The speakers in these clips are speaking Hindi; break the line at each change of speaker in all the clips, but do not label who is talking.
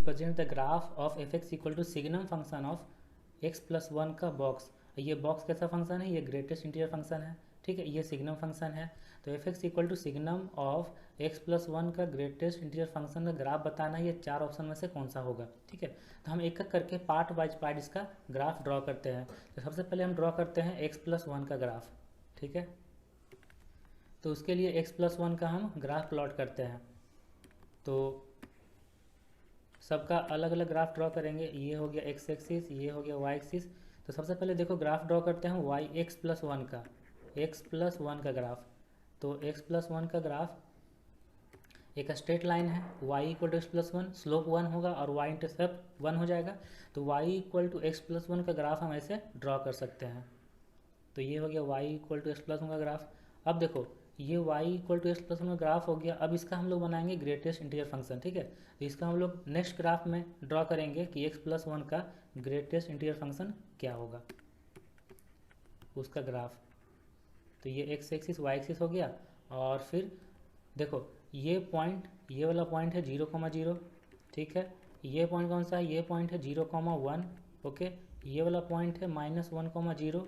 Present the graph of f x equal to signum function of x plus one का बॉक्स। ये बॉक्स कैसा फंक्शन है, ये ग्रेटेस्ट इंटीजर फंक्शन है, ठीक है, ये सिग्नम फंक्शन है। तो f x equal to signum of x plus one का ग्रेटेस्ट इंटीजर फंक्शन का ग्राफ बताना है, ये चार ऑप्शन में से कौन सा होगा, ठीक है। तो हम एक एक करके पार्ट बाय पार्ट इसका ग्राफ ड्रॉ करते हैं। तो सबसे पहले हम ड्रॉ करते हैं एक्स प्लस वन का ग्राफ, ठीक है। तो उसके लिए एक्स प्लस वन का हम ग्राफ प्लॉट करते हैं। तो सबका अलग अलग ग्राफ ड्रॉ करेंगे। ये हो गया एक्स एक्सिस, ये हो गया वाई एक्सिस। तो सबसे पहले देखो ग्राफ ड्रॉ करते हैं वाई एक्स प्लस वन का, एक्स प्लस वन का ग्राफ। तो एक्स प्लस वन का ग्राफ एक स्ट्रेट लाइन है, y equal to x plus one, slope one होगा और y इंटरसेप्ट वन हो जाएगा। तो y equal to x plus one का ग्राफ हम ऐसे ड्रॉ कर सकते हैं। तो ये हो गया y equal to x plus one का ग्राफ। अब देखो ये y equal to x plus one का ग्राफ हो गया। अब इसका हम लोग बनाएंगे ग्रेटेस्ट इंटीजर फंक्शन, ठीक है। तो इसका हम लोग नेक्स्ट ग्राफ में ड्रॉ करेंगे कि एक्स प्लस वन का ग्रेटेस्ट इंटीजर फंक्शन क्या होगा, उसका ग्राफ। तो ये एक्स एक्सिस वाई एक्सिस हो गया। और फिर देखो ये पॉइंट, ये वाला पॉइंट है 0,0, ठीक है। ये पॉइंट कौन सा है, ये पॉइंट है 0,1, ओके। ये वाला पॉइंट है -1,0,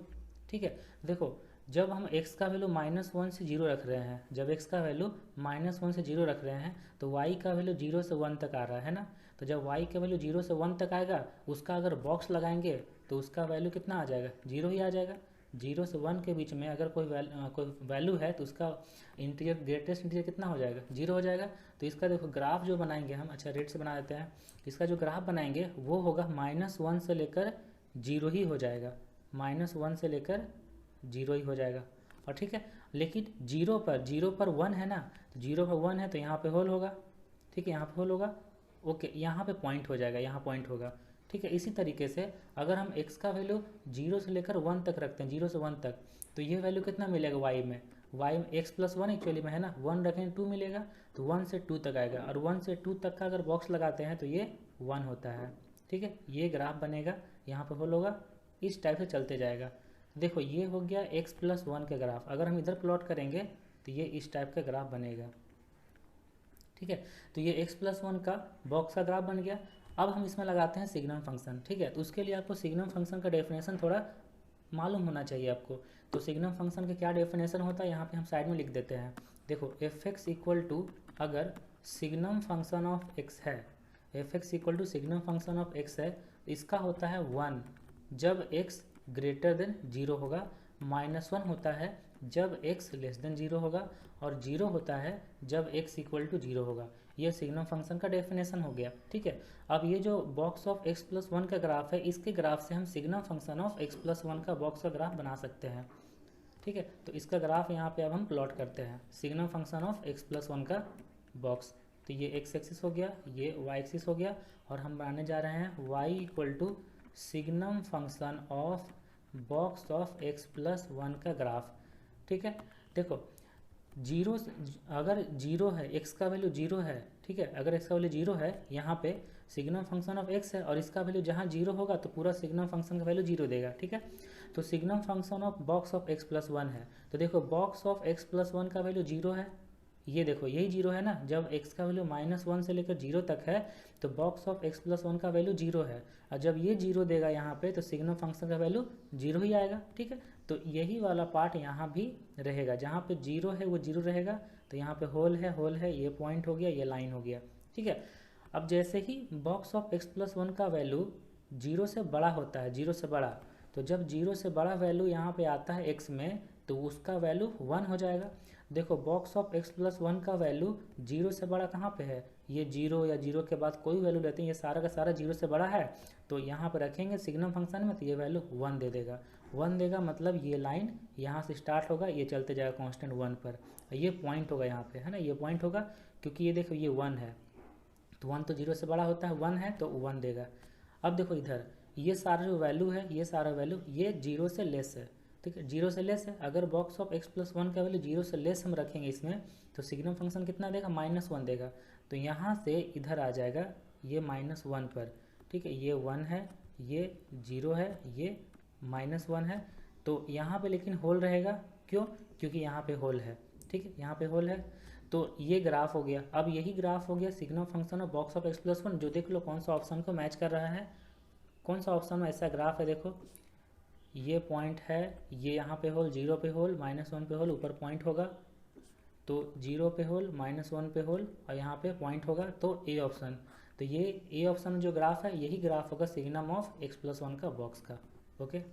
ठीक है। देखो जब हम x का वैल्यू -1 से 0 रख रहे हैं, जब x का वैल्यू -1 से 0 रख रहे हैं तो y का वैल्यू 0 से 1 तक आ रहा है ना। तो जब y का वैल्यू 0 से 1 तक आएगा, उसका अगर बॉक्स लगाएंगे तो उसका वैल्यू कितना आ जाएगा, 0 ही आ जाएगा। 0 से 1 के बीच में अगर कोई वैल्यू है तो उसका इंटीजर ग्रेटेस्ट इंटीजर कितना हो जाएगा, 0 हो जाएगा। तो इसका देखो ग्राफ जो बनाएंगे हम, अच्छा रेड से बना देते हैं। इसका जो ग्राफ बनाएंगे वो होगा -1 से लेकर 0 ही हो जाएगा, -1 से लेकर 0 ही हो जाएगा। और ठीक है, लेकिन 0 पर 1 है ना, तो 0 पर 1 है तो यहाँ पे होल होगा, ठीक है, यहाँ पे होल होगा, ओके। यहाँ पे पॉइंट हो जाएगा, यहाँ पॉइंट होगा, ठीक है। इसी तरीके से अगर हम x का वैल्यू 0 से लेकर 1 तक रखते हैं, 0 से 1 तक, तो ये वैल्यू कितना मिलेगा y में, x प्लस 1 एक्चुअली में है ना, 1 रखें 2 मिलेगा। तो 1 से 2 तक आएगा, और 1 से 2 तक का अगर बॉक्स लगाते हैं तो ये 1 होता है, ठीक है। ये ग्राफ बनेगा, यहाँ पर होल होगा, इस टाइप से चलते जाएगा। देखो ये हो गया x प्लस 1 का ग्राफ। अगर हम इधर प्लॉट करेंगे तो ये इस टाइप का ग्राफ बनेगा, ठीक है। तो ये x प्लस 1 का बॉक्स का ग्राफ बन गया। अब हम इसमें लगाते हैं सिग्नम फंक्शन, ठीक है। तो उसके लिए आपको सिग्नम फंक्शन का डेफिनेशन थोड़ा मालूम होना चाहिए आपको। तो सिग्नम फंक्शन का क्या डेफिनेशन होता है, यहाँ पे हम साइड में लिख देते हैं। देखो एफ एक्स इक्वल टू, अगर सिग्नम फंक्शन ऑफ एक्स है, f x equal to signum function of x है, इसका होता है 1 जब x ग्रेटर देन 0 होगा, -1 होता है जब x लेस देन 0 होगा, और 0 होता है जब x इक्वल टू 0 होगा। ये सिग्नम फंक्शन का डेफिनेशन हो गया, ठीक है। अब ये जो बॉक्स ऑफ x प्लस 1 का ग्राफ है, इसके ग्राफ से हम signum function of x plus 1 का बॉक्स का ग्राफ बना सकते हैं, ठीक है। तो इसका ग्राफ यहाँ पे अब हम प्लॉट करते हैं, signum function of x plus 1 का बॉक्स। तो ये x एक्सिस हो गया, ये y एक्सिस हो गया, और हम बनाने जा रहे हैं y equal to signum function of box of x plus 1 का ग्राफ, ठीक है। देखो 0, अगर 0 है, x का वैल्यू 0 है, ठीक है, अगर x का वैल्यू 0 है, यहाँ पे सिग्नम फंक्शन ऑफ x है, और इसका वैल्यू जहाँ 0 होगा तो पूरा सिग्नम फंक्शन का वैल्यू 0 देगा, ठीक है। तो signum function of box of x plus 1 है, तो देखो बॉक्स ऑफ x प्लस 1 का वैल्यू 0 है, ये देखो यही 0 है ना। जब x का वैल्यू -1 से लेकर 0 तक है तो बॉक्स ऑफ x प्लस 1 का वैल्यू 0 है, और जब ये 0 देगा यहाँ पे तो सिग्नम फंक्शन का वैल्यू 0 ही आएगा, ठीक है। तो यही वाला पार्ट यहाँ भी रहेगा, जहाँ पे 0 है वो 0 रहेगा। तो यहाँ पे होल है, ये पॉइंट हो गया, ये लाइन हो गया, ठीक है। अब जैसे ही बॉक्स ऑफ x प्लस 1 का वैल्यू 0 से बड़ा होता है, 0 से बड़ा, तो जब 0 से बड़ा वैल्यू यहाँ पे आता है x में तो उसका वैल्यू 1 हो जाएगा। देखो बॉक्स ऑफ x प्लस 1 का वैल्यू 0 से बड़ा कहाँ पे है, ये 0 या 0 के बाद कोई वैल्यू लेते हैं, ये सारा का सारा 0 से बड़ा है, तो यहाँ पर रखेंगे सिग्नम फंक्शन में, तो ये वैल्यू 1 दे देगा। 1 देगा मतलब ये लाइन यहाँ से स्टार्ट होगा, ये चलते जाएगा कांस्टेंट 1 पर, ये पॉइंट होगा यहाँ पे, है ना, ये पॉइंट होगा, क्योंकि ये देखो ये 1 है, तो 1 तो 0 से बड़ा होता है, 1 है तो 1 देगा। अब देखो इधर ये सारा जो वैल्यू है, ये सारा वैल्यू ये 0 से लेस है, ठीक है, 0 से लेस है। अगर बॉक्स ऑफ x प्लस 1 का वैल्यू 0 से लेस हम रखेंगे इसमें, तो सिग्नम फंक्शन कितना देगा, -1 देगा। तो यहाँ से इधर आ जाएगा ये -1 पर, ठीक है, ये 1 है, ये 0 है, ये -1 है। तो यहाँ पे लेकिन होल रहेगा, क्यों, क्योंकि यहाँ पे होल है, ठीक है, यहाँ पे होल है। तो ये ग्राफ हो गया। अब यही ग्राफ हो गया sigma function of box of x+1, जो देख लो कौन सा ऑप्शन को मैच कर रहा है, कौन सा ऑप्शन में ऐसा ग्राफ है। देखो ये पॉइंट है, ये यहाँ पे होल, 0 पे होल, -1 पे होल, ऊपर पॉइंट होगा, तो 0 पे होल, -1 पे होल और यहाँ पे पॉइंट होगा, तो ए ऑप्शन। तो ये ए ऑप्शन जो ग्राफ है यही ग्राफ होगा सिग्नम ऑफ x+1 का बॉक्स का। ओके।